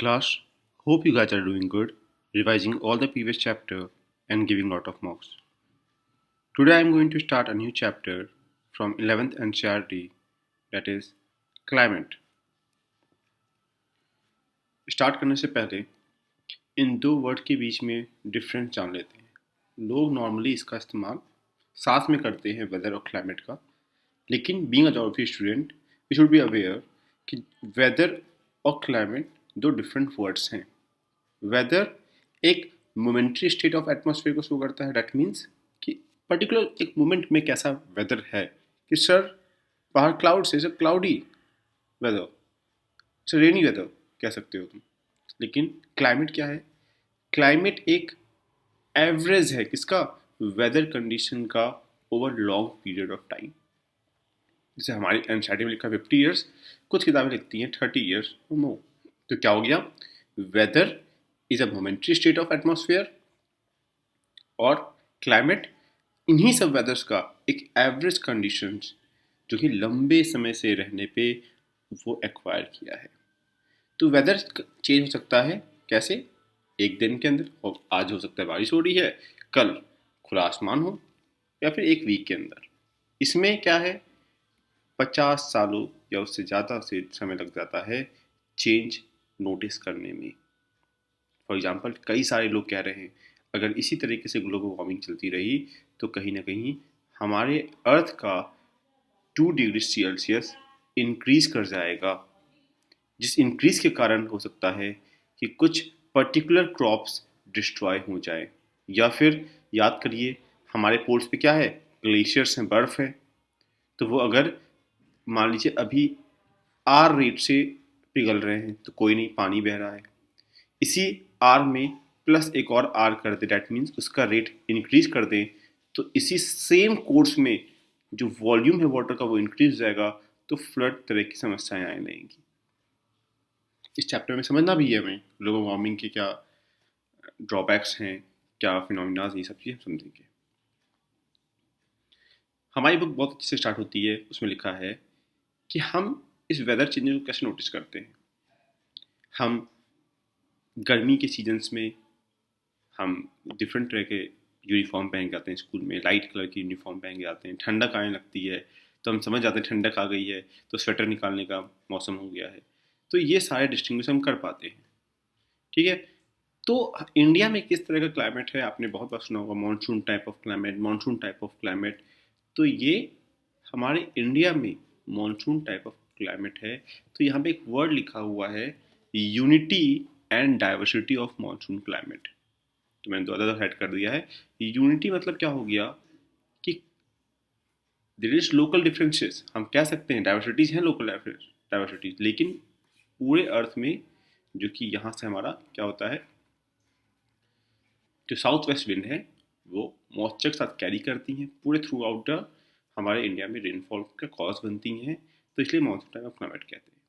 class. Hope you guys are doing good, revising all the previous chapter and giving lot of marks. Today I am going to start a new chapter from 11th NCERT, that is climate. Start करने से पहले इन दो word के बीच में difference जान लेते हैं। लोग नॉर्मली इसका इस्तेमाल साथ में करते हैं वेदर और क्लाइमेट का, लेकिन being a geography student we should be aware कि वेदर और क्लाइमेट दो डिफरेंट वर्ड्स हैं। वेदर एक मोमेंट्री स्टेट ऑफ एटमॉस्फेयर को शो करता है। दैट मीन्स कि पर्टिकुलर एक मोमेंट में कैसा वेदर है, कि सर बाहर क्लाउड से sir cloudy weather, sir rainy weather कह सकते हो तुम। लेकिन क्लाइमेट क्या है? क्लाइमेट एक एवरेज है किसका? वेदर कंडीशन का over long period of time. जैसे हमारी एनसीईआरटी में लिखा 50 ईयर्स, कुछ किताबें लिखती हैं 30 ईयर्स मोर। तो क्या हो गया? Weather is a momentary state of atmosphere और क्लाइमेट इन्हीं सब वेदर्स का एक एवरेज कंडीशंस जो कि लंबे समय से रहने पे वो एक्वायर किया है। तो वेदर चेंज हो सकता है कैसे? एक दिन के अंदर, और आज हो सकता है बारिश हो रही है, कल खुला आसमान हो, या फिर एक वीक के अंदर। इसमें क्या है, 50 सालों या उससे ज़्यादा से समय लग जाता है चेंज नोटिस करने में। फॉर एग्जांपल कई सारे लोग कह रहे हैं अगर इसी तरीके से ग्लोबल वार्मिंग चलती रही तो कहीं ना कहीं हमारे अर्थ का 2 डिग्री सेल्सियस इंक्रीज कर जाएगा, जिस इंक्रीज के कारण हो सकता है कि कुछ पर्टिकुलर क्रॉप्स डिस्ट्रॉय हो जाए। या फिर याद करिए हमारे पोल्स पे क्या है, ग्लेशियर्स हैं, बर्फ़ है। तो वो अगर मान लीजिए अभी आर रेट से पिघल रहे हैं तो कोई नहीं, पानी बह रहा है। इसी आर में प्लस एक और आर कर दे, डैट मीन्स उसका रेट इंक्रीज कर दें, तो इसी सेम कोर्स में जो वॉल्यूम है वाटर का वो इंक्रीज हो जाएगा, तो फ्लड तरह की समस्याएं आने लगेंगी। इस चैप्टर में समझना भी है हमें ग्लोबल वार्मिंग के क्या ड्रॉबैक्स हैं, क्या फिनोमिनाज, ये सब चीज़ें समझेंगे। हमारी बुक बहुत अच्छे से स्टार्ट होती है, उसमें लिखा है कि हम इस वेदर चेंज को कैसे नोटिस करते हैं। हम गर्मी के सीजन्स में हम डिफरेंट तरह के यूनिफॉर्म पहन के आते हैं स्कूल में, लाइट कलर की यूनिफॉर्म पहन के आते हैं। ठंडक आने लगती है तो हम समझ जाते हैं ठंडक आ गई है, तो स्वेटर निकालने का मौसम हो गया है। तो ये सारे डिस्टिंग्विश हम कर पाते हैं, ठीक है। तो इंडिया में किस तरह का क्लाइमेट है, आपने बहुत बार सुना होगा monsoon type of climate, monsoon type of climate. तो ये हमारे इंडिया में मानसून टाइप ऑफ क्लाइमेट है। तो यहाँ पे एक वर्ड लिखा हुआ है, unity and diversity of monsoon climate. तो मैंने दो अलग हेड कर दिया है। यूनिटी मतलब क्या हो गया कि देयर इज लोकल डिफरेंसेस, हम कह सकते हैं डाइवर्सिटीज हैं, लोकल डाइवर्सिटीज, लेकिन पूरे अर्थ में जो कि यहाँ से हमारा क्या होता है, जो साउथ वेस्ट विंड है वो मॉइस्चर के साथ कैरी करती हैं पूरे थ्रू आउट द हमारे इंडिया में, रेनफॉल का कॉज बनती हैं। तो इसलिए मानसून टाइप ऑफ क्लाइमेट कहते हैं।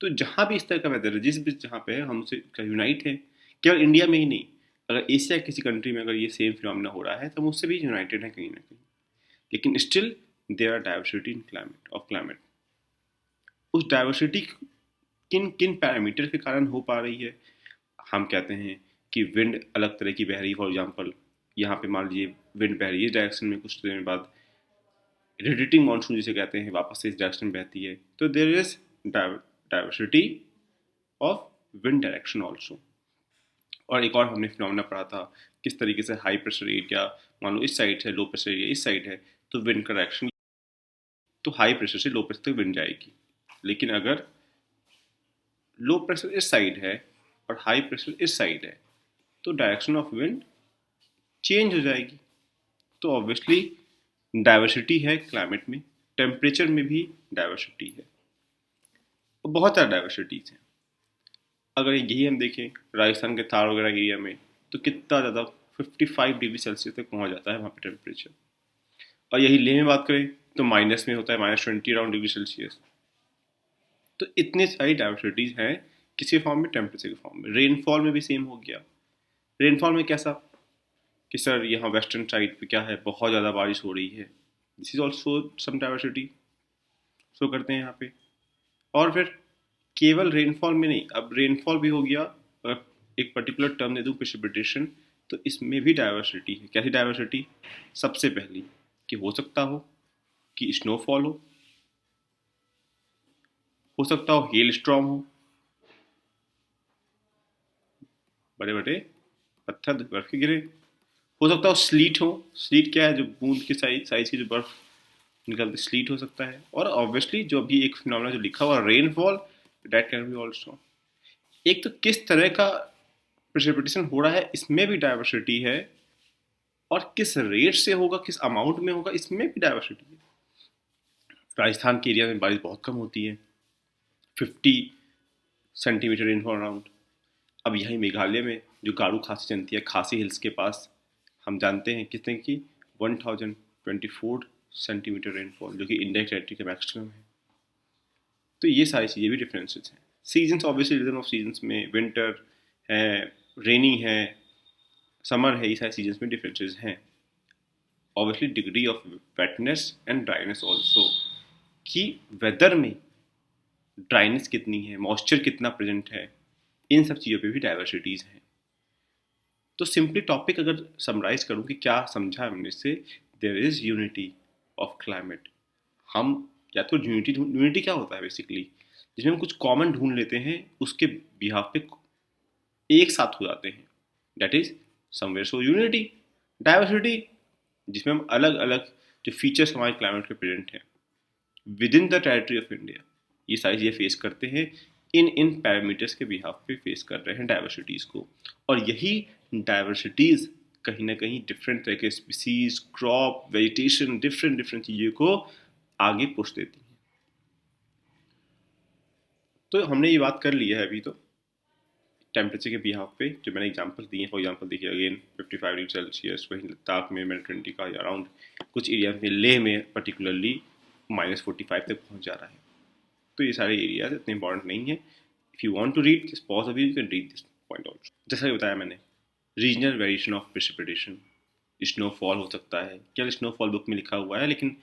तो जहाँ भी इस तरह का वेदर है, जिस भी जहाँ पे है, हम उससे यूनाइट है। केवल इंडिया में ही नहीं, अगर एशिया किसी कंट्री में अगर ये सेम फिनोमिना हो रहा है तो हम उससे भी यूनाइटेड हैं कहीं ना कहीं। लेकिन still there are diversity in climate. उस डाइवर्सिटी किन किन पैरामीटर के कारण हो पा रही है? हम कहते हैं कि विंड अलग तरह की बह रही है। फॉर एग्जांपल यहाँ पे मान लीजिए विंड बह रही है इस डायरेक्शन में, कुछ देर बाद रेडिएटिंग मानसून जिसे कहते हैं वापस से इस डायरेक्शन में बहती है। तो there is diversity of wind direction also. और एक और हमने फिनोमेना पढ़ा था, किस तरीके से हाई प्रेशर एरिया मान लो इस साइड है, लो प्रेशर एरिया इस साइड है, तो विंड का डायरेक्शन, तो हाई प्रेशर से लो प्रेशर तक विंड जाएगी। लेकिन अगर लो प्रेशर इस साइड है और हाई प्रेशर इस साइड है तो डायरेक्शन ऑफ विंड चेंज हो जाएगी। तो ऑब्वियसली डाइवर्सिटी है क्लाइमेट में, टेम्परेचर में भी डाइवर्सिटी है, और बहुत सारी डाइवर्सिटीज़ हैं। अगर यही हम देखें राजस्थान के थार वगैरह एरिया में, तो कितना ज़्यादा 55 डिग्री सेल्सियस तक पहुंच जाता है वहाँ पे टेम्परेचर। और यही लेह में बात करें तो माइनस में होता है, -20 अराउंड डिग्री सेल्सियस। तो इतने सारी डाइवर्सिटीज़ हैं किसी फॉर्म में, टेम्परेचर के फॉर्म में। रेनफॉल में भी सेम हो गया। रेनफॉल में कैसा कि सर यहाँ वेस्टर्न साइड पे क्या है, बहुत ज़्यादा बारिश हो रही है, this is also some diversity show करते हैं यहाँ पे। और फिर केवल रेनफॉल में नहीं, अब रेनफॉल भी हो गया, अगर एक पर्टिकुलर टर्म दे दूँ प्रेसिपिटेशन, तो इसमें भी डाइवर्सिटी है। कैसी डाइवर्सिटी? सबसे पहली कि हो सकता हो कि स्नोफॉल हो सकता हो हेल स्टॉर्म हो, बड़े बड़े पत्थर बर्फ के गिरे, हो सकता हो स्लीट हो। स्लीट क्या है? जो बूंद की साइज की जो बर्फ निकलती, स्लीट हो सकता है। और ऑब्वियसली जो अभी एक फिनोमेना जो लिखा हुआ rainfall, that can be also. एक तो किस तरह का प्रेसिपिटेशन हो रहा है इसमें भी डाइवर्सिटी है, और किस रेट से होगा, किस अमाउंट में होगा, इसमें भी डाइवर्सिटी है। राजस्थान के एरिया में बारिश बहुत कम होती है, 50 सेंटीमीटर रेनफॉल अराउंड। अब यहीं मेघालय में जो गारू खासी जनती है, खासी हिल्स के पास, हम जानते हैं कितने की 1024 सेंटीमीटर रेनफॉल, जो कि इंडिया टेरिटरी का मैक्सिमम है। तो ये सारी चीज़ें भी डिफरेंसेस हैं। Seasons obviously reason of seasons में विंटर है, रेनी है, समर है, ये सारे सीजन्स में डिफरेंसेस हैं। Obviously degree of वेटनेस and dryness also, कि वेदर में ड्राइनेस कितनी है, मॉइस्चर कितना प्रेजेंट है, इन सब चीज़ों पे भी डाइवर्सिटीज़ हैं। तो सिंपली टॉपिक अगर समराइज करूँ कि क्या समझा हमने इससे, there is unity of climate. हम या तो यूनिटी क्या होता है बेसिकली, जिसमें हम कुछ कॉमन ढूंढ लेते हैं, उसके बिहाफ पे एक साथ हो जाते हैं, that is somewhere so unity. Diversity, जिसमें हम अलग अलग जो फीचर्स हमारे क्लाइमेट के प्रेजेंट हैं with in the territory of India, ये सारी चीज़ें फेस करते हैं, इन पैरामीटर्स के बिहाफ पे फेस कर रहे हैं डाइवर्सिटीज़ को। और यही डाइवर्सिटीज़ कहीं ना कहीं डिफरेंट तरह के species, crop, vegetation, different different चीज़ों को आगे पुश देती हैं। तो हमने ये बात कर ली है अभी तो टेम्परेचर के बिहाफ पे, जो मैंने एग्जांपल दिए, फॉर एग्जांपल देखिए अगेन 55 डिग्री सेल्सियस, वहीं लद्दाख में मैंने 20 का अराउंड, कुछ एरिया में लेह में पर्टिकुलरली -45 तक पहुंच जा रहा है। तो ये सारे एरियाज इतने इंपॉर्टेंट नहीं है। If you want to read this pause अभी, you can read this point also. जैसा कि बताया मैंने, regional variation of precipitation, snowfall हो सकता है, क्या स्नोफॉल बुक में लिखा हुआ है, लेकिन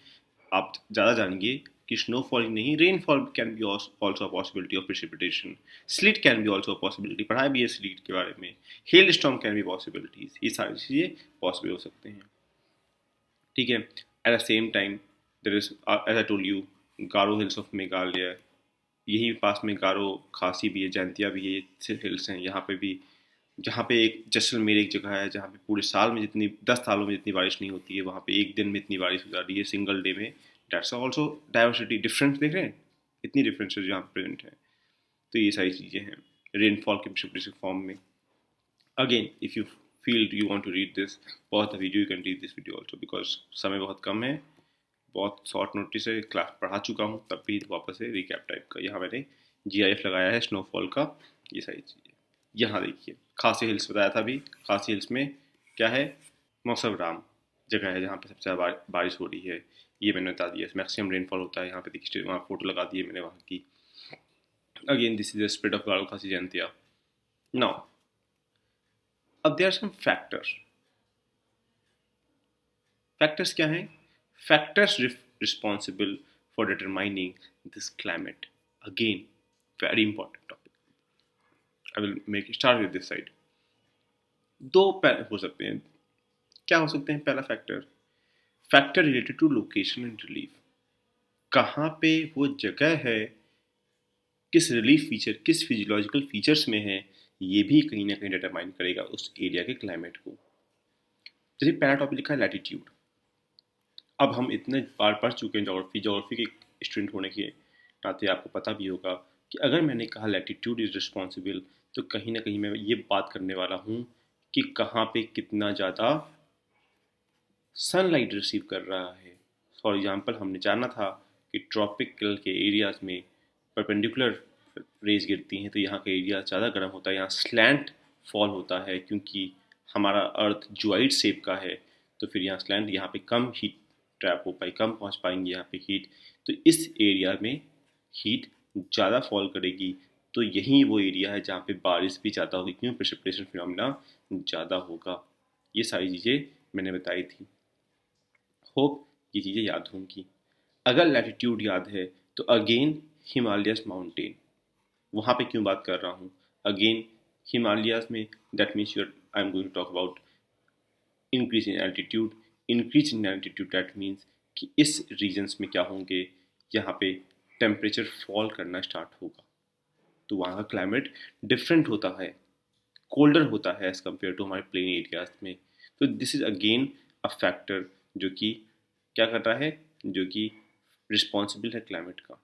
आप ज़्यादा जानिए कि स्नोफॉल ही नहीं, rainfall can be also a possibility of precipitation, sleet can be also a possibility, पढ़ाया भी है स्लिट के बारे में, hail storm can be possibilities, ये सारी चीज़ें पॉसिबल हो सकते हैं। ठीक है। At the same time there is, as I told you, Garo Hills of Meghalaya, यही पास में गारो खासी भी है, जैंतिया भी है, ये हिल्स हैं यहाँ पे भी, जहाँ पे एक जैसलमेर एक जगह है जहाँ पे पूरे साल में जितनी 10 सालों में जितनी बारिश नहीं होती है, वहाँ पे एक दिन में इतनी बारिश हो जा रही है सिंगल डे में। दैट्स ऑल्सो डाइवर्सिटी, डिफरेंस देख रहे हैं, इतनी डिफरेंसेज यहाँ पे प्रेजेंट है। तो ये सारी चीज़ें हैं रेनफॉल के प्रेसिपिटेशन फॉर्म में। Again if you feel you want to read this, pause the video, you can read this video also, because समय बहुत कम है, बहुत शॉर्ट नोटिस है, क्लास पढ़ा चुका हूँ, तब भी वापस से रिकैप टाइप का यहाँ मैंने GIF लगाया है स्नोफॉल का, ये सारी चीज़ें। यहाँ देखिए खासी हिल्स बताया था अभी, खासी हिल्स में क्या है, मौसम राम जगह है जहाँ पे सबसे ज़्यादा बारिश हो रही है, ये मैंने बता दिया, मैक्सिमम रेनफॉल होता है यहाँ पे, देखिए वहाँ फोटो लगा दी है मैंने वहाँ की। Again this is the spread of Garo Khasi Jaintia. Now अब there are some factors. Factors क्या हैं? Factors responsible for determining this climate. Again very important topic, I will make start with this side. दो हो सकते हैं, क्या हो सकते हैं? पहला factor, factor related to location and relief, कहाँ पे वो जगह है, किस रिलीफ फीचर, किस फिजियोलॉजिकल फीचर्स में है, ये भी कहीं ना कहीं डिटरमाइन करेगा उस एरिया के क्लाइमेट को। जैसे पहला टॉपिक लिखा है लैटिट्यूड। अब हम इतने बार पढ़ चुके हैं जोग्राफी, जोग्राफी के स्टूडेंट होने के नाते आपको पता भी होगा कि अगर मैंने कहा लैटिट्यूड इज रिस्पॉन्सिबल, तो कहीं ना कहीं मैं ये बात करने वाला हूँ कि कहाँ पे कितना ज़्यादा सनलाइट रिसीव कर रहा है। फॉर एग्जांपल हमने जाना था कि ट्रॉपिकल के एरियाज में परपेंडिकुलर रेज गिरती हैं, तो यहाँ का एरिया ज़्यादा गर्म होता है, यहाँ स्लैंट फॉल होता है क्योंकि हमारा अर्थ ज्वाइड शेप का है, तो फिर यहाँ स्लैंट, यहाँ पे कम हीट ट्रैप हो पाई, कम पहुँच पाएंगे यहाँ पे हीट, तो इस एरिया में हीट ज़्यादा फॉल करेगी, तो यही वो एरिया है जहाँ पे बारिश भी ज़्यादा होगी, क्यों? प्रेसिपिटेशन फिनोमेना ज़्यादा होगा। ये सारी चीज़ें मैंने बताई थी, होप ये चीज़ें याद होंगी। अगर लैटिट्यूड याद है तो अगेन हिमालयस माउंटेन, वहाँ पे क्यों बात कर रहा हूँ? अगेन हिमालयाज में that means your I am going to talk about increase in altitude. Increase in altitude that means कि इस रीजन्स में क्या होंगे, यहाँ पे टेम्परेचर फॉल करना स्टार्ट होगा, तो वहाँ का क्लाइमेट डिफरेंट होता है, कोल्डर होता है एज कम्पेयर टू हमारे प्लेन एरियाज में। तो this is again a factor जो कि क्या कर रहा है, जो कि रिस्पॉन्सिबल है क्लाइमेट का।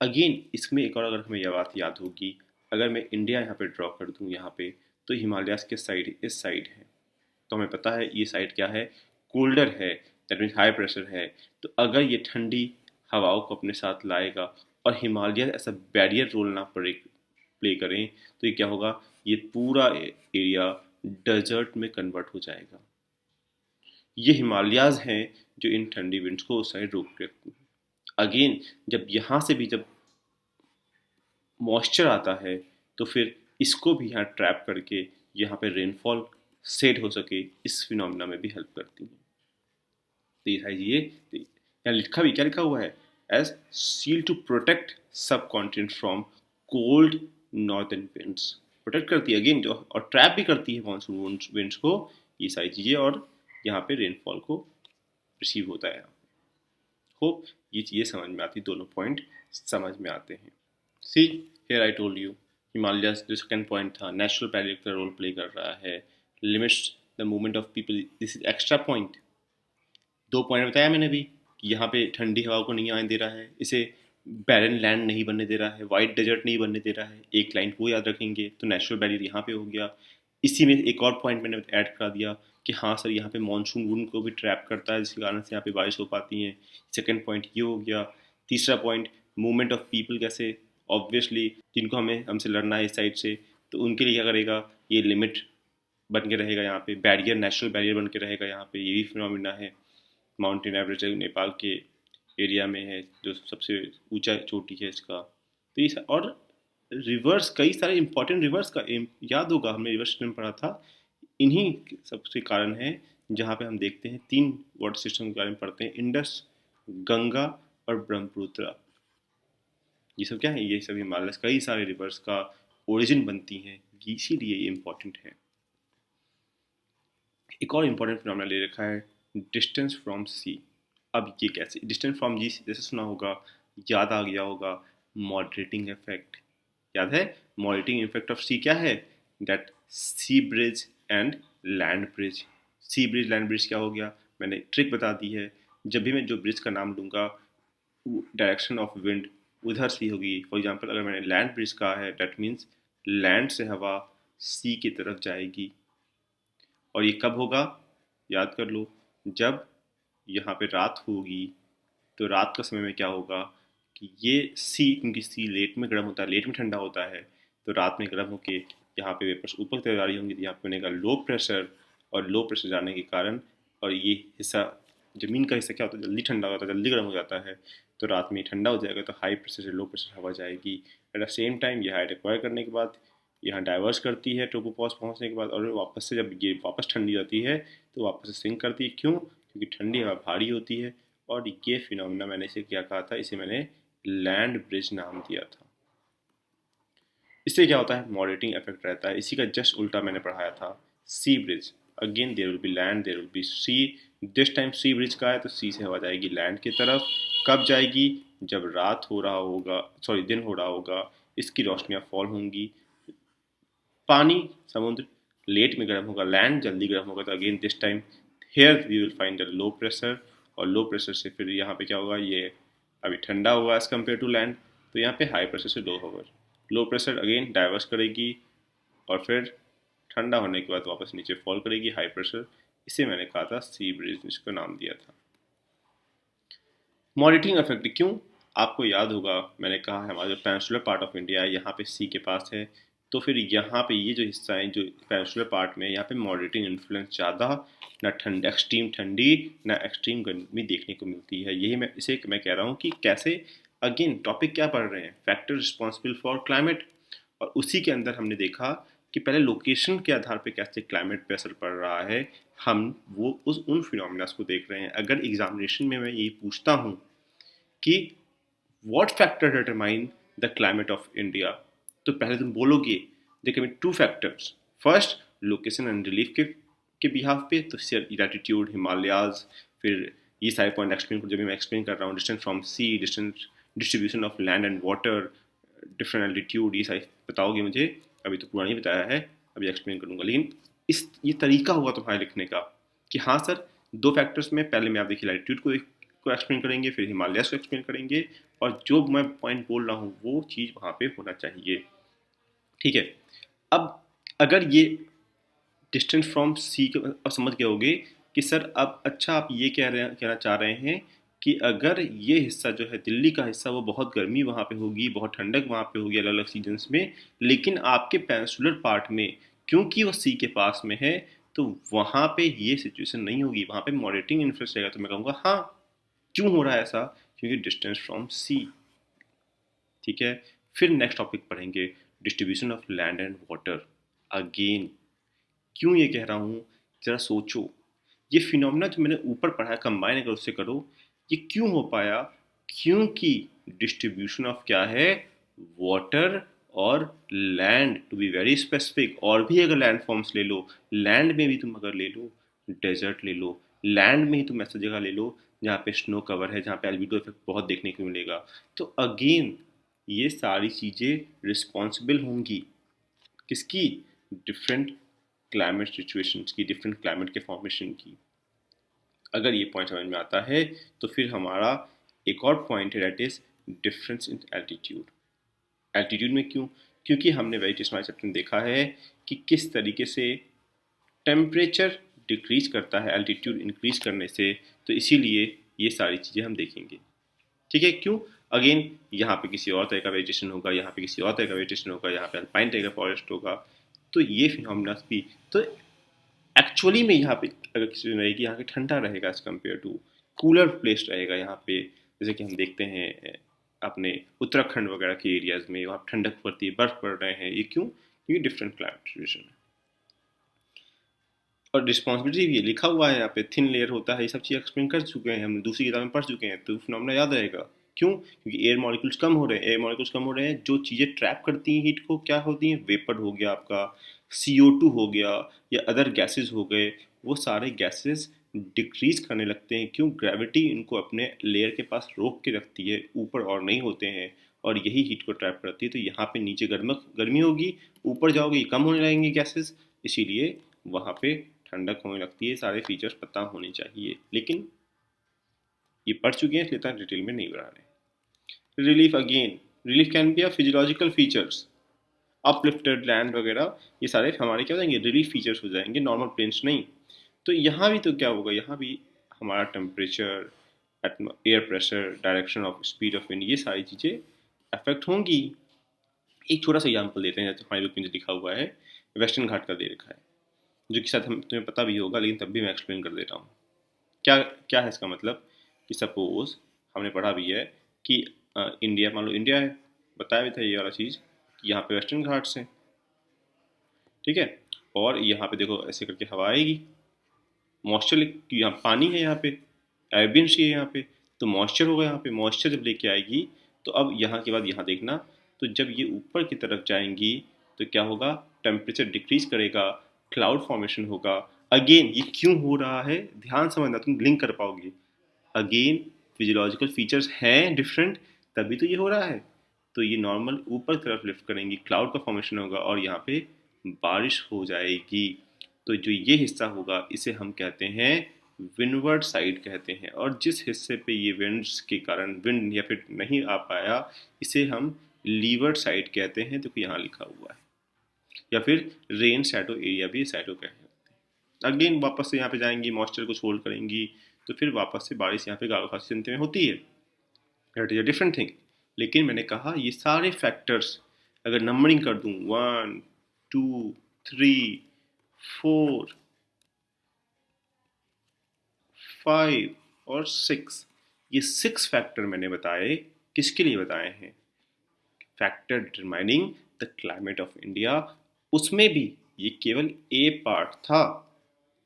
अगेन इसमें एक और अगर हमें यह बात याद होगी, अगर मैं इंडिया यहाँ पे ड्रॉ कर दूँ यहाँ पे, तो हिमालयाज के साइड इस साइड है, तो हमें पता है ये साइड क्या है, कोल्डर है, दैट मीन्स हाई प्रेशर है। तो अगर ये ठंडी हवाओं को अपने साथ लाएगा और हिमालय ऐसा बैरियर रोल ना प्ले करें, तो ये क्या होगा, ये पूरा एरिया डेजर्ट में कन्वर्ट हो जाएगा। ये हिमालयाज हैं जो इन ठंडी विंड्स को उस साइड रोक रखती हैं। अगेन जब यहाँ से भी जब मॉइस्चर आता है, तो फिर इसको भी यहाँ ट्रैप करके यहाँ पे रेनफॉल सेट हो सके, इस फिनोमिना में भी हेल्प करती हैं। तो ये सारी चीज़ें यहाँ लिखा भी क्या लिखा हुआ है, एज सील टू प्रोटेक्ट सब continent from cold northern winds. Protect करती है अगेन जो, और ट्रैप भी करती है मानसून विंड्स को, ये सारी चीज़ें, और यहाँ पे रेनफॉल को रिसीव होता है। होप ये चीज़ें समझ में आती, दोनों पॉइंट समझ में आते हैं। See here I told you, Himalayas जो सेकंड पॉइंट था, नेचुरल बैरियर का रोल प्ले कर रहा है, limits the movement of people, this is extra point. दो पॉइंट बताया मैंने भी कि यहाँ पे ठंडी हवा को नहीं आने दे रहा है, इसे बैरन लैंड नहीं बनने दे रहा है, वाइट डेजर्ट नहीं बनने दे रहा है, एक लाइन को याद रखेंगे, तो नेचुरल बैरियर यहाँ पे हो गया। इसी में एक और पॉइंट मैंने ऐड कर दिया कि हाँ सर यहाँ पे मानसून विंड को भी ट्रैप करता है, जिसके कारण से यहाँ पे बारिश हो पाती है। सेकेंड पॉइंट ये हो गया। तीसरा पॉइंट मूवमेंट ऑफ पीपल, कैसे ऑब्वियसली जिनको हमसे लड़ना है इस साइड से, तो उनके लिए क्या करेगा, ये लिमिट बन के रहेगा, यहाँ पे बैरियर, नेचुरल बैरियर बन के रहेगा यहाँ पे। ये भी फिनोमिना है, माउंटेन एवरेज नेपाल के एरिया में है, जो सबसे ऊंचा चोटी है इसका। तो ये और रिवर्स, कई सारे इंपॉर्टेंट रिवर्स का याद होगा, हमने रिवर्स सिस्टम पढ़ा था, इन्हीं सबसे कारण है जहाँ पे हम देखते हैं तीन वाटर सिस्टम के बारे में पढ़ते हैं, इंडस, गंगा और ब्रह्मपुत्र। ये सब क्या है, ये सब हिमालय कई सारे रिवर्स का ओरिजिन बनती हैं, इसीलिए ये इम्पोर्टेंट है। एक और इम्पोर्टेंट फिनोमेना ले रखा है, डिस्टेंस फ्रॉम सी। अब ये कैसे, डिस्टेंस फ्रॉम जी जैसे सुना होगा, याद आ गया होगा, मॉडरेटिंग इफेक्ट। याद है मॉडरेटिंग इफेक्ट ऑफ सी क्या है, that sea bridge and land bridge. Sea bridge land bridge क्या हो गया, मैंने ट्रिक बता दी है, जब भी मैं जो ब्रिज का नाम लूँगा डायरेक्शन ऑफ विंड उधर से होगी। फॉर एग्जांपल अगर मैंने लैंड ब्रिज कहा है, दैट मीन्स लैंड से हवा सी की तरफ जाएगी। और ये कब होगा, याद कर लो, जब यहाँ पे रात होगी, तो रात का समय में क्या होगा कि ये सी, क्योंकि सी लेट में गर्म होता है, लेट में ठंडा होता है, तो रात में गर्म होके यहाँ पे वेपर्स ऊपर की तरफ जा रही होंगी, तो यहाँ पे बनेगा लो प्रेशर, और लो प्रेशर जाने के कारण, और ये हिस्सा ज़मीन का हिस्सा क्या होता है, जल्दी ठंडा होता है, जल्दी गर्म हो जाता है, तो रात में ठंडा हो जाएगा, तो हाई प्रेशर से लो प्रेशर हवा जाएगी। एट द सेम टाइम ये हाइट एक्वायर करने के बाद यहाँ डाइवर्स करती है ट्रोपोपॉज पहुँचने के बाद, और वापस से जब ये वापस ठंडी जाती है तो वापस से सिंक करती है। क्यों, क्योंकि ठंडी हवा भारी होती है। और ये फिनोमिना मैंने इसे क्या कहा था, इसे मैंने लैंड ब्रिज नाम दिया था। इससे क्या होता है, मॉडरेटिंग इफेक्ट रहता है। इसी का जस्ट उल्टा मैंने पढ़ाया था sea bridge. Again there will be land, there will be sea. This time sea bridge का है, तो सी से हवा जाएगी लैंड की तरफ। कब जाएगी, जब रात हो रहा होगा, सॉरी दिन हो रहा होगा, इसकी रोशनियाँ फॉल होंगी, पानी समुद्र लेट में गर्म होगा, लैंड जल्दी गर्म होगा, तो again this time here we will find the low pressure, और लो प्रेशर से फिर यहाँ पे क्या होगा, ये अभी ठंडा होगा एज कम्पेयर टू लैंड, तो यहाँ पे हाई प्रेशर से लो होगा। लो प्रेशर अगेन डाइवर्स करेगी, और फिर ठंडा होने के बाद वापस नीचे फॉल करेगी हाई प्रेशर। इसे मैंने कहा था सी ब्रिज, इसको नाम दिया था। मॉडरेटिंग इफेक्ट क्यों, आपको याद होगा मैंने कहा है हमारा जो पेनिनसुलर पार्ट ऑफ इंडिया है यहाँ पे सी के पास है, तो फिर यहाँ पे ये जो हिस्सा है जो पेनिनसुलर पार्ट में, यहाँ पे मॉडरेटिंग इन्फ्लुएंस ज़्यादा, ना ठंड एक्सट्रीम ठंडी ना एक्सट्रीम गर्मी देखने को मिलती है। यही मैं कह रहा हूँ कि कैसे, अगेन टॉपिक क्या पढ़ रहे हैं, फैक्टर रिस्पॉन्सिबल फॉर क्लाइमेट, और उसी के अंदर हमने देखा कि पहले लोकेशन के आधार पे कैसे क्लाइमेट पे असर पड़ रहा है, हम वो उन फिनोमिनास को देख रहे हैं। अगर एग्जामिनेशन में मैं यही पूछता हूँ कि what factor determine the climate of India, तो पहले तुम बोलोगे there can be two factors, first location and relief के बिहाफ पे, तो लैटिट्यूड, हिमालयाज, फिर ये सारे पॉइंट एक्सप्लेन जब मैं एक्सप्लेन कर रहा हूँ, distance from sea, distance distribution of land and water, different altitude, ये सारे बताओगे मुझे, अभी तो पूरा नहीं बताया है, अभी एक्सप्लेन करूँगा। लेकिन ये तरीका होगा तुम्हारे लिखने का कि हाँ सर, दो फैक्टर्स में पहले मैं आप देखिए लैटिट्यूड को एक्सप्लेन करेंगे, फिर हिमालयस को एक्सप्लेन करेंगे, और जो मैं पॉइंट बोल रहा हूँ वो चीज़ वहाँ पे होना चाहिए। ठीक है, अब अगर ये डिस्टेंस फ्रॉम सी के अब समझ गए होगे कि सर अब अच्छा आप ये कहना चाह रहे हैं कि अगर ये हिस्सा जो है दिल्ली का हिस्सा, वो बहुत गर्मी वहाँ पे होगी, बहुत ठंडक वहाँ पे होगी अलग अलग सीजन्स में, लेकिन आपके पेनिनसुलर पार्ट में क्योंकि वो सी के पास में है तो वहाँ पे ये सिचुएशन नहीं होगी, वहाँ पे मॉडरेटिंग इन्फ्लुएंस रहेगा। तो मैं कहूँगा हाँ, क्यों हो रहा है ऐसा, क्योंकि डिस्टेंस फ्रॉम सी। ठीक है, फिर नेक्स्ट टॉपिक पढ़ेंगे distribution of land and water. Again क्यों ये कह रहा हूँ, जरा सोचो, ये फिनोमेना जो मैंने ऊपर पढ़ा है कंबाइन अगर उससे करो, ये क्यों हो पाया, क्योंकि डिस्ट्रीब्यूशन ऑफ क्या है, वाटर और land, to be very specific. और भी अगर लैंड फॉर्म्स ले लो, लैंड में भी तुम अगर ले लो, डेजर्ट ले लो, लैंड में ही तुम ऐसा जगह ले लो जहाँ पे स्नो कवर है, जहाँ पे एल्बिडो इफेक्ट बहुत देखने को मिलेगा। तो अगेन ये सारी चीज़ें रिस्पॉन्सिबल होंगी किसकी, डिफरेंट क्लाइमेट सिचुएशंस की, डिफरेंट क्लाइमेट के फॉर्मेशन की। अगर ये पॉइंट समझ में आता है तो फिर हमारा एक और पॉइंट है, that is difference in altitude. Altitude में क्यों, क्योंकि हमने वेजिटेशन चैप्टर में देखा है कि किस तरीके से टेम्परेचर डिक्रीज करता है एल्टीट्यूड इंक्रीज करने से, तो इसीलिए ये सारी चीज़ें हम देखेंगे। ठीक है, क्यों, अगेन यहाँ पे किसी और तरह का वेजिटेशन होगा, यहाँ पे किसी और तरह का वेजिटेशन होगा, यहाँ पे अल्पाइन तरह का फॉरेस्ट होगा, तो ये फिनोमेना भी, तो एक्चुअली में यहाँ पे अगर किसी दिन रहेगी, यहाँ पे ठंडा रहेगा as compare to cooler place रहेगा यहाँ पे, जैसे कि हम देखते हैं अपने उत्तराखंड वगैरह के एरियाज में वहाँ ठंडक पड़ती है, बर्फ पड़ रहे हैं, ये क्यों, क्योंकि डिफरेंट क्लाइमेट सिचुएशन है। और रिस्पॉन्सिबिलिटी भी लिखा हुआ है यहाँ पे, थिन लेयर होता है, ये सब चीज़ एक्सप्लेन कर चुके हैं हम, दूसरी किताब में पढ़ चुके हैं, तो फिनोमेना याद रहेगा। क्यों, क्योंकि एयर मॉलिक्यूल्स कम हो रहे हैं, एयर मॉलिक्यूल्स कम हो रहे हैं, जो चीज़ें ट्रैप करती हैं हीट को क्या होती हैं, वेपर हो गया आपका, CO2 हो गया, या अदर गैसेज हो गए, वो सारे गैसेज डिक्रीज करने लगते हैं। क्यों, ग्रेविटी इनको अपने लेयर के पास रोक के रखती है, ऊपर और नहीं होते हैं, और यही हीट को ट्रैप करती है। तो यहाँ पे नीचे गर्मी होगी, ऊपर जाओगे कम होने लगेंगे गैसेज, इसीलिए वहाँ पे ठंडक होने लगती है। सारे फीचर्स पता होने चाहिए, लेकिन ये पढ़ चुके हैं इसलिए इतना डिटेल में नहीं बना रहे। Relief, again relief can be a physiological features, uplifted land वगैरह, ये सारे हमारे क्या हो जाएंगे, रिलीफ फीचर्स हो जाएंगे, नॉर्मल प्लेन्स नहीं। तो यहाँ भी तो क्या होगा, यहाँ भी हमारा temperature, air pressure, direction of speed of wind, ये सारी चीज़ें अफेक्ट होंगी। एक छोटा सा एग्जाम्पल देते हैं, जैसे हमारी बुक में लिखा हुआ है, वेस्टर्न घाट का दे रखा है, जो कि शायद हम तुम्हें पता भी होगा, लेकिन तब भी मैं एक्सप्लेन कर देता हूँ। क्या क्या है इसका मतलब, कि सपोज हमने पढ़ा भी है कि इंडिया, मान लो इंडिया है, बताया भी था ये वाला चीज़ कि यहाँ पे वेस्टर्न घाट्स हैं, ठीक है, और यहाँ पे देखो ऐसे करके हवा आएगी, मॉइस्चर, यहाँ पानी है, यहाँ पे अरेबियन सी है यहाँ पे, तो मॉइस्चर होगा, यहाँ पे मॉइस्चर जब लेके आएगी, तो अब यहाँ के बाद यहाँ देखना, तो जब ये ऊपर की तरफ जाएंगी तो क्या होगा, टेम्परेचर डिक्रीज करेगा, क्लाउड फॉर्मेशन होगा। अगेन ये क्यों हो रहा है, ध्यान समझना, तुम लिंक कर पाओगे। अगेन फिजियोलॉजिकल फीचर्स हैं डिफरेंट, तभी तो ये हो रहा है। तो ये नॉर्मल ऊपर तरफ लिफ्ट करेंगी, क्लाउड का फॉर्मेशन होगा, और यहाँ पे बारिश हो जाएगी। तो जो ये हिस्सा होगा इसे हम कहते हैं विंडवर्ड साइड कहते हैं, और जिस हिस्से पे ये विंड्स के कारण विंड या फिर नहीं आ पाया, इसे हम लीवर्ड साइड कहते हैं, जो कि यहाँ लिखा हुआ है, या फिर रेन शैडो एरिया भी शैडो कहते हैं। अगेन वापस से यहाँ पे जाएंगी, मॉइस्चर को होल्ड करेंगी, तो फिर वापस से बारिश यहाँ पे गाढ़ा खासी जनते में होती है, that is a different thing. लेकिन मैंने कहा ये सारे फैक्टर्स अगर नंबरिंग कर दूं, 1 2 3 4 5 और 6, ये 6 फैक्टर मैंने बताए, किसके लिए बताए हैं, factor determining the climate of India. उसमें भी ये केवल ए पार्ट था,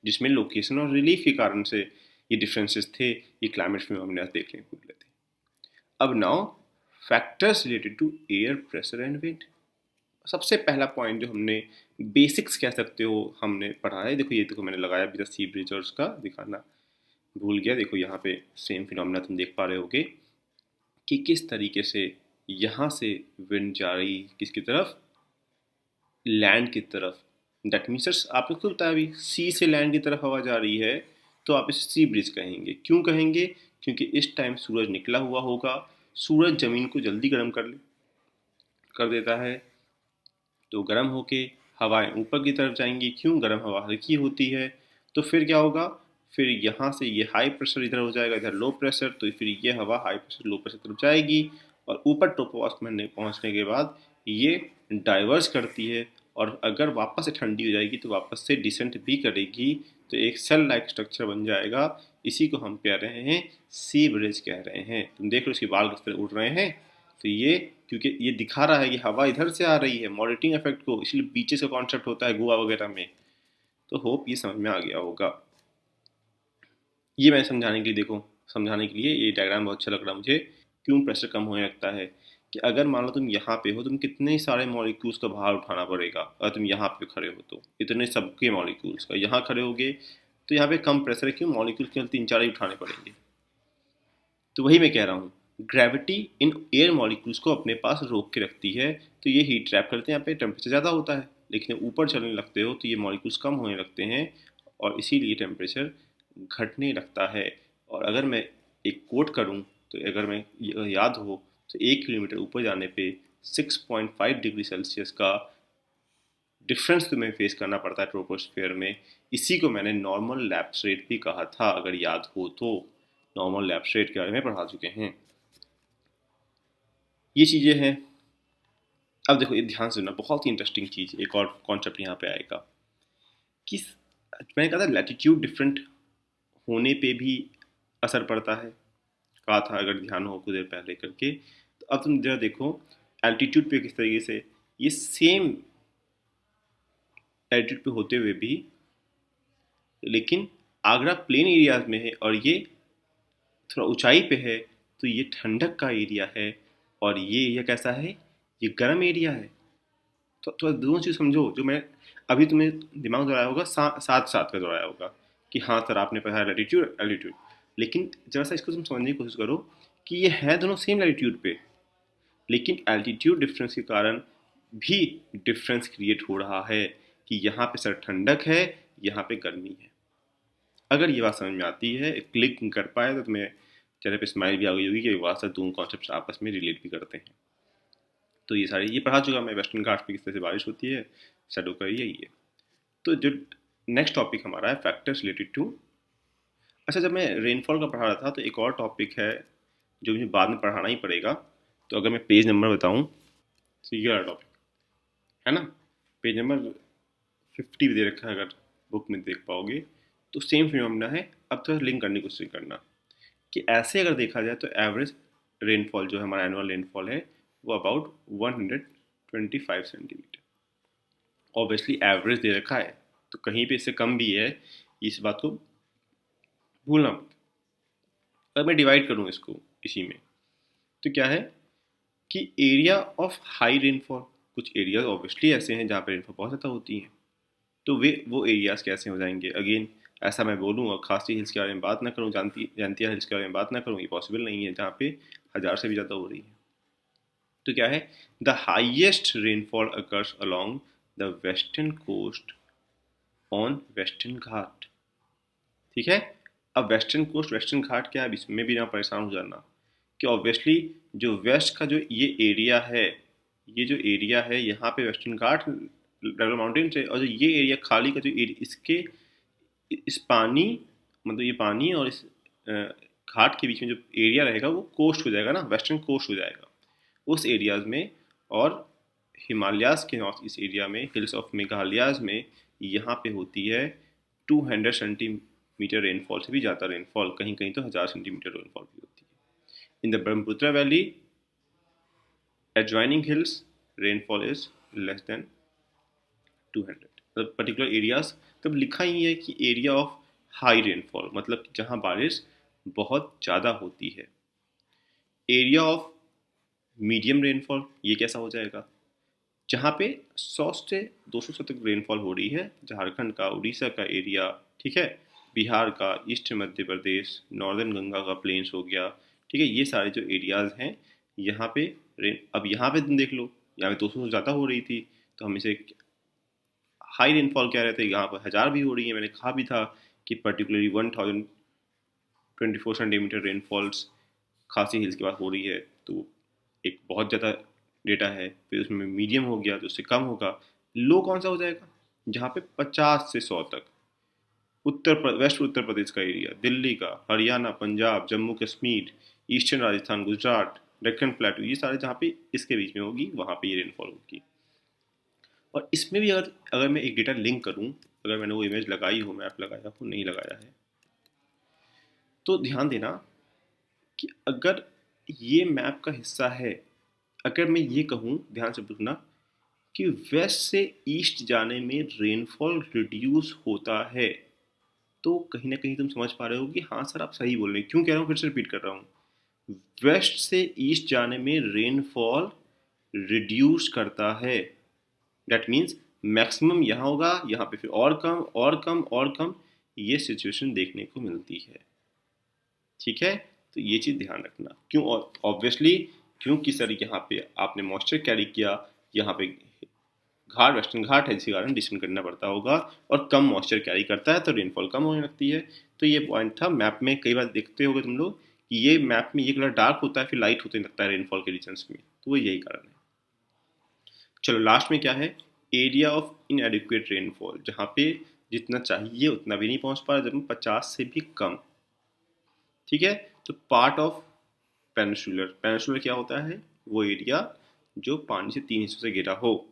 जिसमें लोकेशन और रिलीफ के कारण से ये डिफरेंसेस थे, ये क्लाइमेट में हमने देखने को मिले थे। अब now factors related to air pressure and wind. सबसे पहला पॉइंट जो हमने बेसिक्स कह सकते हो हमने पढ़ा है, देखो ये देखो मैंने लगाया भी था सी ब्रिज और उसका दिखाना भूल गया। देखो यहाँ पे सेम फिनोमेना तुम देख पा रहे होगे कि किस तरीके से यहाँ से विंड जा रही किसकी तरफ, लैंड की तरफ। दैट मीन्स आपने खुद बताया अभी सी से लैंड की तरफ हवा जा रही है, तो आप इसे सी ब्रिज कहेंगे। क्यों कहेंगे? क्योंकि इस टाइम सूरज निकला हुआ होगा, सूरज ज़मीन को जल्दी गर्म कर देता है, तो गर्म होके हवाएं ऊपर की तरफ जाएंगी। क्यों? गर्म हवा हल्की होती है, तो फिर क्या होगा, फिर यहाँ से ये हाई प्रेशर इधर हो जाएगा, इधर लो प्रेशर, तो फिर ये हवा हाई प्रेशर लो प्रेशर तरफ जाएगी और ऊपर ट्रोपोस्फीयर में पहुँचने के बाद ये डाइवर्स करती है और अगर वापस से ठंडी हो जाएगी तो वापस से डिसेंट भी करेगी, तो एक सेल लाइक स्ट्रक्चर बन जाएगा। इसी को हम कह रहे हैं सी ब्रिज कह रहे हैं। तुम देख लो इसके बाल किस तरह उड़ रहे हैं, तो ये क्योंकि ये दिखा रहा है कि हवा इधर से आ रही है मॉडरेटिंग इफेक्ट को, इसलिए बीचेस का कॉन्सेप्ट होता है गोवा वगैरह में। तो होप ये समझ में आ गया होगा। ये मैं समझाने के लिए, देखो समझाने के लिए ये डायग्राम बहुत अच्छा लग रहा है मुझे। क्यों प्रेशर कम होने लगता है कि अगर मान लो तुम यहाँ पे हो, तुम कितने सारे मॉलिक्यूल्स का भार उठाना पड़ेगा। अगर तुम यहाँ पे खड़े हो तो इतने सबके मॉलिक्यूल्स का, यहाँ खड़े होगे तो यहाँ पे कम प्रेशर है, क्यों? मॉलिक्यूल केवल 3-4 ही उठाने पड़ेंगे। तो वही मैं कह रहा हूँ, ग्रेविटी इन एयर मॉलिक्यूल्स को अपने पास रोक के रखती है, तो ये हीट ट्रैप करते हैं, यहाँ पे टेम्परेचर ज़्यादा होता है। लेकिन ऊपर चलने लगते हो तो ये मॉलिक्यूल्स कम होने लगते हैं और इसीलिए टेम्परेचर घटने लगता है। और अगर मैं एक कोट करूँ तो अगर मैं याद हो तो 1 किलोमीटर ऊपर जाने पे 6.5 डिग्री सेल्सियस का डिफरेंस तुम्हें फेस करना पड़ता है ट्रोपोस्फेयर में। इसी को मैंने नॉर्मल लैप्स रेट भी कहा था, अगर याद हो तो। नॉर्मल लैप्स रेट के बारे में पढ़ा चुके हैं। ये चीज़ें हैं। अब देखो ये ध्यान से सुनना, बहुत ही इंटरेस्टिंग चीज़, एक और कॉन्सेप्ट यहाँ पे आएगा कि मैंने कहा था लैटिट्यूड डिफरेंट होने पे भी असर पड़ता है, कहा था अगर ध्यान हो कुछ देर पहले करके। तो अब तुम जरा देखो एल्टीट्यूड पे किस तरीके से ये सेम एल्टीट्यूड पे होते हुए भी, लेकिन आगरा प्लेन एरियाज में है और ये थोड़ा ऊंचाई पे है, तो ये ठंडक का एरिया है और ये एरिया कैसा है, ये गर्म एरिया है। तो थोड़ा दोनों चीज़ समझो, जो मैं अभी तुम्हें दिमाग दौड़ाया होगा, साथ साथ का दौड़ाया होगा कि हाँ सर आपने पढ़ा लैटिट्यूड एल्टीट्यूड, लेकिन जरा सा इसको तुम समझने की कोशिश करो कि ये है दोनों सेम लैटिट्यूड पे, लेकिन एल्टीट्यूड डिफरेंस के कारण भी डिफरेंस क्रिएट हो रहा है कि यहाँ पे सर ठंडक है, यहाँ पे गर्मी है। अगर ये बात समझ में आती है, क्लिक कर पाए, तो तुम्हें चेहरे पे स्माइल भी आ गई होगी कि वास्तव दोनों कॉन्सेप्ट आपस में रिलेट भी करते हैं। तो ये सारे ये पढ़ा चुका मैं, वेस्टर्न घाट्स पे किस तरह से बारिश होती है, शेडो का एरिया ये। तो जो नेक्स्ट टॉपिक हमारा है फैक्टर्स रिलेटेड टू, अच्छा जब मैं रेनफॉल का पढ़ा रहा था तो एक और टॉपिक है जो मुझे बाद में पढ़ाना ही पड़ेगा। तो अगर मैं पेज नंबर बताऊँ तो ये वाला टॉपिक है ना, पेज नंबर 50 भी दे रखा है, अगर बुक में देख पाओगे तो सेम फिनोमेना है। अब तो लिंक करने की कोशिश करना कि ऐसे अगर देखा जाए तो एवरेज रेनफॉल जो है हमारा एनुअल रेनफॉल है वो अबाउट 125 सेंटीमीटर। ऑब्वियसली एवरेज दे रखा है तो कहीं पे इससे कम भी है, इस बात को भूलना मत। अगर मैं डिवाइड करूँ इसको इसी में, तो क्या है कि एरिया ऑफ हाई रेनफॉल, कुछ एरियाज ऑब्वियसली ऐसे हैं जहाँ पे रेनफॉल बहुत ज़्यादा होती है, तो वो एरियाज कैसे हो जाएंगे। अगेन ऐसा मैं बोलूँ और खासी हिल्स के बारे में बात ना करूँ, जानतिया हिल्स के बारे में बात ना करूँ, ये पॉसिबल नहीं है जहाँ पे 1000 से भी ज़्यादा हो रही है। तो क्या है, the highest rainfall occurs along the western coast on western Ghat. ठीक है, अब वेस्टर्न कोस्ट वेस्टर्न घाट क्या है, इसमें भी ना परेशान हो जाना कि ऑब्वियसली जो वेस्ट का जो ये एरिया है, ये जो एरिया है यहाँ पे वेस्टर्न घाट रेगुलर माउंटेन्स है, और जो ये एरिया खाली का जो एरिया, इसके इस पानी मतलब ये पानी और इस घाट के बीच में जो एरिया रहेगा वो कोस्ट हो जाएगा ना, वेस्टर्न कोस्ट हो जाएगा उस एरियाज में। और हिमालयाज के नॉर्थ ईस्ट एरिया में, हिल्स ऑफ मेघालयाज में, यहाँ पे होती है 200 सेंटीमीटर रेनफॉल से भी ज़्यादा रेनफॉल, कहीं कहीं तो 1000 सेंटीमीटर रेनफॉल भी होती है। In the Brahmaputra valley adjoining hills rainfall is less than 200, मतलब पर्टिकुलर एरियाज तब लिखा ही है कि एरिया ऑफ हाई रेनफॉल, मतलब जहाँ बारिश बहुत ज़्यादा होती है। एरिया ऑफ मीडियम रेनफॉल ये कैसा हो जाएगा, जहाँ पे 100 से 200 से तक रेनफॉल हो रही है। झारखंड का, उड़ीसा का एरिया, ठीक है, बिहार का, ईस्ट मध्य प्रदेश, नॉर्दर्न गंगा का प्लेन्स हो गया, ठीक है, ये सारे जो एरियाज़ हैं यहाँ पे अब यहाँ पे तुम देख लो, यहाँ पे 200 से ज़्यादा हो रही थी, तो हम इसे हाई रेनफॉल कह रहे थे। यहाँ पर 1000 भी हो रही है। मैंने कहा भी था कि पर्टिकुलरली 1024 सेंटीमीटर रेनफॉल्स खासी हिल्स के पास हो रही है, तो एक बहुत ज़्यादा डेटा है। फिर उसमें मीडियम हो गया तो उससे कम होगा। लो कौन सा हो जाएगा? जहाँ पे 50 से 100 तक, वेस्ट उत्तर प्रदेश का एरिया, दिल्ली का, हरियाणा, पंजाब, जम्मू कश्मीर, ईस्टर्न राजस्थान, गुजरात, डेक्कन प्लेटू, ये सारे जहाँ पे इसके बीच में होगी वहाँ पे ये रेनफॉल होगी। और इसमें भी अगर अगर मैं एक डेटा लिंक करूँ, अगर मैंने वो इमेज लगाई हो, मैप लगाया हो, नहीं लगाया है, तो ध्यान देना कि अगर ये मैप का हिस्सा है, अगर मैं ये कहूँ, ध्यान से पूछना, कि वेस्ट से ईस्ट जाने में रेनफॉल रिड्यूस होता है, तो कहीं ना कहीं तुम समझ पा रहे हो कि हाँ सर आप सही बोल रहे हैं। क्यों कह रहा हूँ, फिर से रिपीट कर रहा हूँ। वेस्ट से ईस्ट जाने में रेनफॉल रिड्यूस करता है। दैट मीन्स मैक्सिमम यहाँ होगा, यहाँ पे फिर और कम और कम और कम, ये सिचुएशन देखने को मिलती है। ठीक है, तो ये चीज़ ध्यान रखना। क्यों? ऑब्वियसली क्योंकि सर यहाँ पे आपने मॉइस्चर कैरी किया, यहाँ पे घाट, वेस्टर्न घाट है, इसी कारण डिसेंड करना पड़ता होगा, और कम मॉइस्चर कैरी करता है तो रेनफॉल कम होने लगती है। तो ये पॉइंट था। मैप में कई बार देखते होगे तुम लोग कि ये मैप में ये कलर डार्क होता है, फिर लाइट होते लगता है रेनफॉल के रीजन्स में, तो वो यही कारण है। चलो लास्ट में क्या है? एरिया ऑफ इनएडिक्वेट रेनफॉल, जहाँ पे जितना चाहिए उतना भी नहीं पहुँच पा रहा, जब 50 से भी कम। ठीक है, तो पार्ट ऑफ पेनिनसुलर, पेनिनसुलर क्या होता है? वो एरिया जो पानी से 3 हिस्सों से घिरा हो।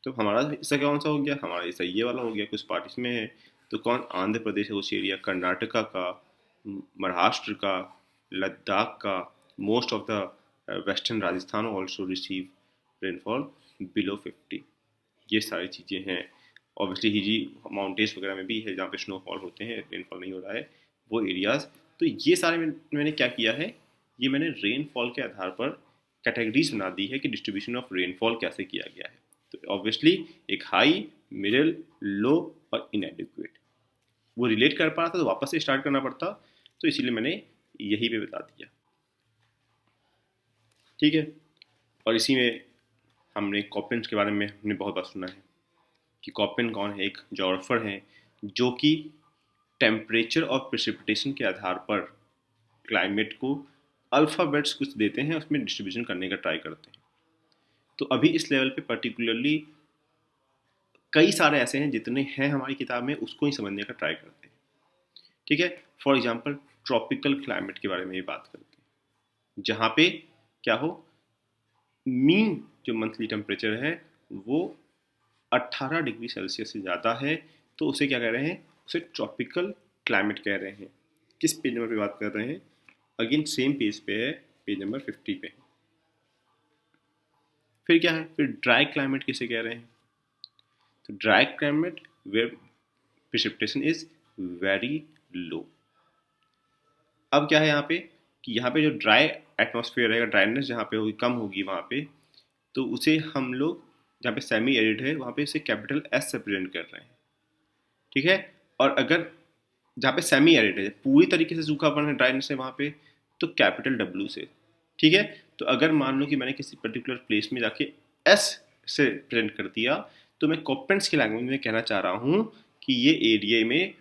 तो हमारा हिस्सा कौन सा हो गया? हमारा हिस्सा ये वाला हो गया, कुछ पार्ट इसमें है। तो कौन? आंध्र प्रदेश है कुछ एरिया, कर्नाटका का, महाराष्ट्र का, लद्दाख का, most of the western Rajasthan also receive rainfall below 50। ये सारी चीज़ें हैं। ऑब्वियसली हिजी माउंटेन्स वगैरह में भी है जहाँ पे स्नोफॉल होते हैं, रेनफॉल नहीं हो रहा है, वो एरियाज़। तो ये सारे मैंने क्या किया है, ये मैंने रेनफॉल के आधार पर कैटेगरीज बना दी है कि डिस्ट्रीब्यूशन ऑफ रेनफॉल कैसे किया गया है। तो ऑब्वियसली एक हाई, मिडिल, लो और इनएडिक्वेट, वो रिलेट कर पा रहा था तो वापस से स्टार्ट करना पड़ता, तो इसीलिए मैंने यही पे बता दिया। ठीक है, और इसी में हमने कॉपेंस के बारे में हमने बहुत बार सुना है कि कॉपेन कौन है? एक जोग्राफर है जो कि टेम्परेचर और प्रेसिपिटेशन के आधार पर क्लाइमेट को अल्फ़ाबेट्स कुछ देते हैं, उसमें डिस्ट्रीब्यूशन करने का ट्राई करते हैं। तो अभी इस लेवल पे पर्टिकुलरली कई सारे ऐसे हैं, जितने हैं हमारी किताब में उसको ही समझने का ट्राई करते हैं। ठीक है, फॉर एग्जांपल ट्रॉपिकल क्लाइमेट के बारे में ही बात करते हैं, जहाँ पे क्या हो, मीन जो मंथली टेम्परेचर है वो 18 डिग्री सेल्सियस से ज़्यादा है, तो उसे क्या कह रहे हैं? उसे ट्रॉपिकल क्लाइमेट कह रहे हैं। किस पेज नंबर पे बात कर रहे हैं? अगेन सेम पेज पे है, पेज नंबर 50 पे। फिर क्या है? फिर ड्राई क्लाइमेट किसे कह रहे हैं? तो dry climate where precipitation is very low. अब क्या है यहाँ पे कि यहाँ पे जो ड्राई एटमॉस्फेयर रहेगा, ड्राइनेस जहाँ पे होगी, कम होगी वहाँ पे, तो उसे हम लोग, जहाँ पे सेमी एरिड है वहाँ पे इसे कैपिटल एस से प्रेजेंट कर रहे हैं। ठीक है, और अगर जहाँ पे सेमी एरिड है, पूरी तरीके से सूखापन है, ड्राइनेस है वहाँ पे, तो कैपिटल डब्ल्यू से। ठीक है, तो अगर मान लो कि मैंने किसी पर्टिकुलर प्लेस में जाके एस से प्रेजेंट कर दिया, तो मैं कॉपेंस की लैंग्वेज में कहना चाह रहा हूँ कि ये एरिया में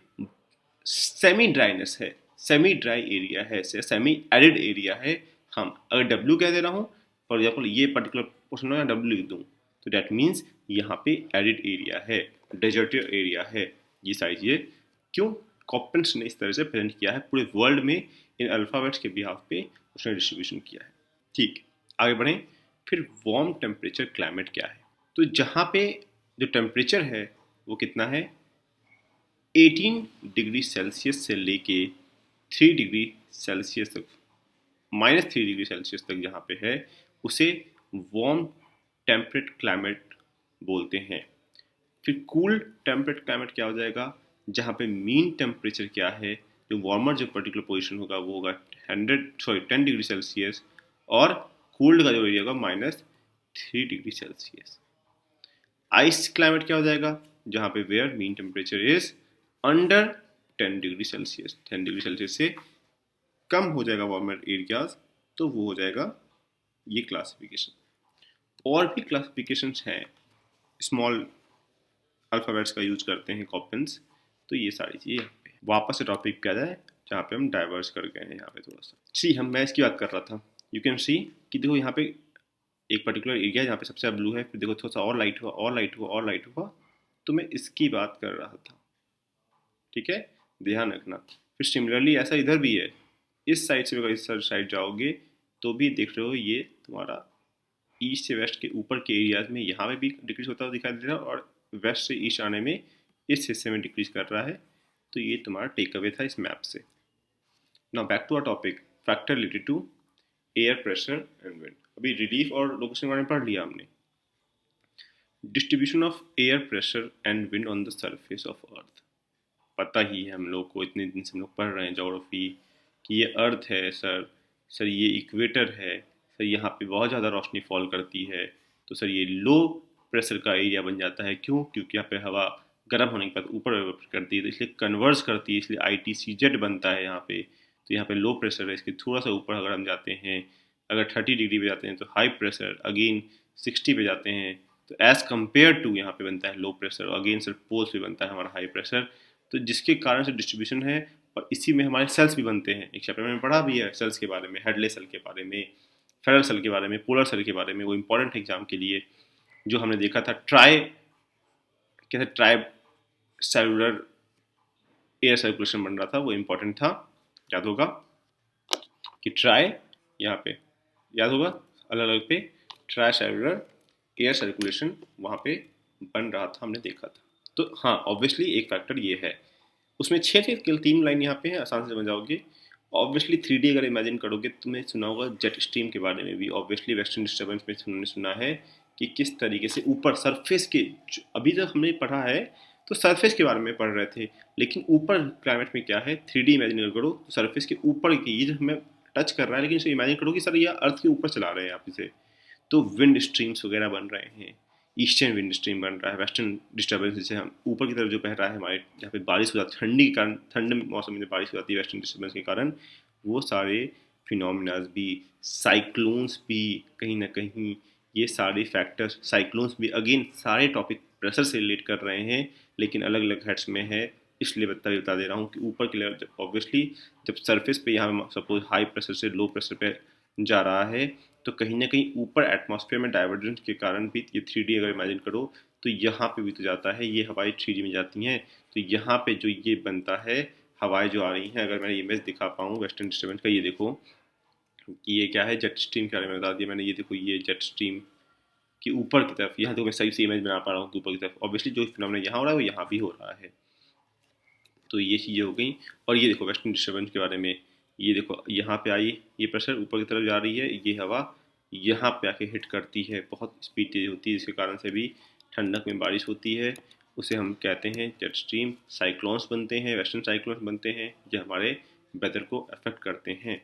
सेमी ड्राइनेस है, सेमी ड्राई एरिया है, सेमी एरिड एरिया है। हम अगर डब्ल्यू कह दे रहा हूँ, फॉर एग्जाम्पल ये पर्टिकुलर पोर्शन में डब्ल्यू लिख दूँ, तो डैट मीन्स यहाँ पे एरिड एरिया है, डेजर्टेड एरिया है। ये सारी चीज़ें क्यों कॉपेंस ने इस तरह से प्रेजेंट किया है पूरे वर्ल्ड में, इन अल्फ़ाबेट्स के बिहाफ पे उसने डिस्ट्रीब्यूशन किया है। ठीक, आगे बढ़ें। फिर वार्म टेम्परेचर क्लाइमेट क्या है? तो जहाँ पे जो टेम्परेचर है वो कितना है? 18 डिग्री सेल्सियस से लेके 3 डिग्री सेल्सियस तक, -3 डिग्री सेल्सियस तक जहाँ पे है, उसे वार्म टेम्परेट क्लाइमेट बोलते हैं। फिर कूल टेम्परेट क्लाइमेट क्या हो जाएगा? जहाँ पे मीन टेम्परेचर क्या है, जो वार्मर जो पर्टिकुलर पोजीशन होगा वो होगा 10 डिग्री सेल्सियस, और कूल्ड का जो एरिया होगा -3 डिग्री सेल्सियस। आइस क्लाइमेट क्या हो जाएगा, जहाँ पे where mean temperature is under 10 degree Celsius, 10 degree Celsius से कम हो जाएगा वार्मर एरियाज, तो वो हो जाएगा ये क्लासिफिकेशन। और भी क्लासिफिकेशंस हैं, स्मॉल अल्फ़ाबेट्स का यूज करते हैं कॉपन्स। तो ये सारी चीज़ें यहाँ पे वापस से टॉपिक पे आ जाए जहाँ पे हम डाइवर्स कर गए हैं यहाँ पे थोड़ा सा। सी हम मैं इसकी बात कर रहा था, यू कैन सी कि देखो यहाँ पे एक पर्टिकुलर एरिया जहाँ पे सबसे ज़्यादा ब्लू है, फिर देखो थोड़ा सा और लाइट हुआ और लाइट हुआ और लाइट हुआ, तो मैं इसकी बात कर रहा था। ठीक है, ध्यान रखना। फिर सिमिलरली ऐसा इधर भी है, इस साइड से अगर इस साइड जाओगे तो भी देख रहे हो ये तुम्हारा ईस्ट से वेस्ट के ऊपर के एरियाज में यहाँ में भी डिक्रीज होता हुआ दिखाई दे रहा है, और वेस्ट से ईस्ट आने में इस हिस्से में डिक्रीज कर रहा है। तो ये तुम्हारा टेक अवे था इस मैप से। Now back to our topic, factor related to air pressure and wind. अभी रिलीफ और लोकेशन के बारे में पढ़ लिया हमने। Distribution of air pressure and wind on the surface of Earth. पता ही है हम लोग को, इतने दिन से हम लोग पढ़ रहे हैं ज्योग्राफी कि ये अर्थ है सर, सर ये इक्वेटर है, सर यहाँ पे बहुत ज़्यादा रोशनी फॉल करती है, तो सर ये लो प्रेशर का एरिया बन जाता है। क्यों? क्योंकि यहाँ पे हवा गर्म होने के बाद ऊपर करती है, तो इसलिए कन्वर्स करती है, इसलिए ITCZ बनता है यहाँ पे। तो यहाँ पे लो प्रेशर है, इसके थोड़ा सा ऊपर अगर हम जाते हैं, अगर 30 डिग्री पे जाते हैं तो हाई प्रेशर, अगेन 60 पे जाते हैं तो एज़ कम्पेयर टू यहाँ पे बनता है लो प्रेशर, अगेन सिर्फ पोल्स पे बनता है हमारा हाई प्रेशर। तो जिसके कारण से डिस्ट्रीब्यूशन है, और इसी में हमारे सेल्स भी बनते हैं। एक चैप्टर में पढ़ा भी है सेल्स के बारे में, हेडले सेल के बारे में, फेरल सेल के बारे में, पोलर सेल के बारे में, वो इंपॉर्टेंट एग्जाम के लिए। जो हमने देखा था ट्राई सेलुलर एयर सर्कुलेशन बन रहा था, वो इंपॉर्टेंट था, याद होगा कि ट्राई यहाँ पे याद होगा अलग अलग पे ट्राई सेलुलर एयर सर्कुलेशन वहाँ पे बन रहा था, हमने देखा था। तो हाँ, ऑब्वियसली एक फैक्टर ये है। उसमें 6 थे, केवल 3 लाइन यहाँ पे है, आसान से समझ जाओगे। ऑब्वियसली 3D अगर इमेजिन करोगे तो तुमने सुना होगा जेट स्ट्रीम के बारे में भी। ऑब्वियसली वेस्टर्न डिस्टर्बेंस में तुमने सुना है कि किस तरीके से ऊपर सरफेस के, अभी तक हमने पढ़ा है तो सरफेस के बारे में पढ़ रहे थे, लेकिन ऊपर क्लाइमेट में क्या है, 3D इमेजिन करो तो सरफेस के ऊपर की ये जो हमें टच कर रहा है, लेकिन इसे इमेजिन करो कि सर ये अर्थ के ऊपर चला रहे हैं आप इसे, तो विंड स्ट्रीम्स वगैरह बन रहे हैं, ईस्टर्न विंड स्ट्रीम बन रहा है, वेस्टर्न डिस्टर्बेंस जैसे हम ऊपर की तरफ जो बह रहा है हमारे, जहाँ पे बारिश हो जाती है ठंडी के कारण, ठंड मौसम में बारिश हो जाती है वेस्टर्न डिस्टर्बेंस के कारण, वो सारे फिनोमिनाज भी, साइक्लोन्स भी कहीं ना कहीं, ये सारे फैक्टर्स, साइक्लोन्स भी अगेन सारे टॉपिक प्रेशर से रिलेट कर रहे हैं, लेकिन अलग अलग हेड्स में है, इसलिए बता दे रहा हूँ कि ऊपर के लेवल ऑब्वियसली जब सरफेस पे यहाँ सपोज हाई प्रेशर से लो प्रेशर पे जा रहा है, तो कहीं ना कहीं ऊपर एटमॉस्फेयर में डाइवर्जेंस के कारण भी ये 3D अगर इमेजिन करो तो यहाँ पे भी तो जाता है, ये हवाएं 3D में जाती हैं, तो यहाँ पे जो ये बनता है हवाएं जो आ रही हैं, अगर मैंने इमेज दिखा पाऊँ वेस्टर्न डिस्टर्बेंस का, ये देखो कि ये क्या है, जेट स्ट्रीम के बारे में बता दिया मैंने। ये देखो ये जेट स्ट्रीम की ऊपर की तरफ, यहाँ देखो मैं सही से इमेज बना पा रहा हूँ कि ऊपर की तरफ ऑब्वियसली जो फिनोमेना यहाँ हो रहा है वो यहाँ भी हो रहा है। तो ये चीज़ें हो गई। और ये देखो वेस्टर्न डिस्टर्बेंस के बारे में, ये देखो यहाँ पे आई, ये प्रेशर ऊपर की तरफ जा रही है, ये हवा यहाँ पे आके हिट करती है, बहुत स्पीड तेज होती है, जिसके कारण से भी ठंडक में बारिश होती है, उसे हम कहते हैं जेट स्ट्रीम। साइक्लोन्स बनते हैं, वेस्टर्न साइक्लोन्स बनते हैं, जो हमारे वेदर को अफेक्ट करते हैं।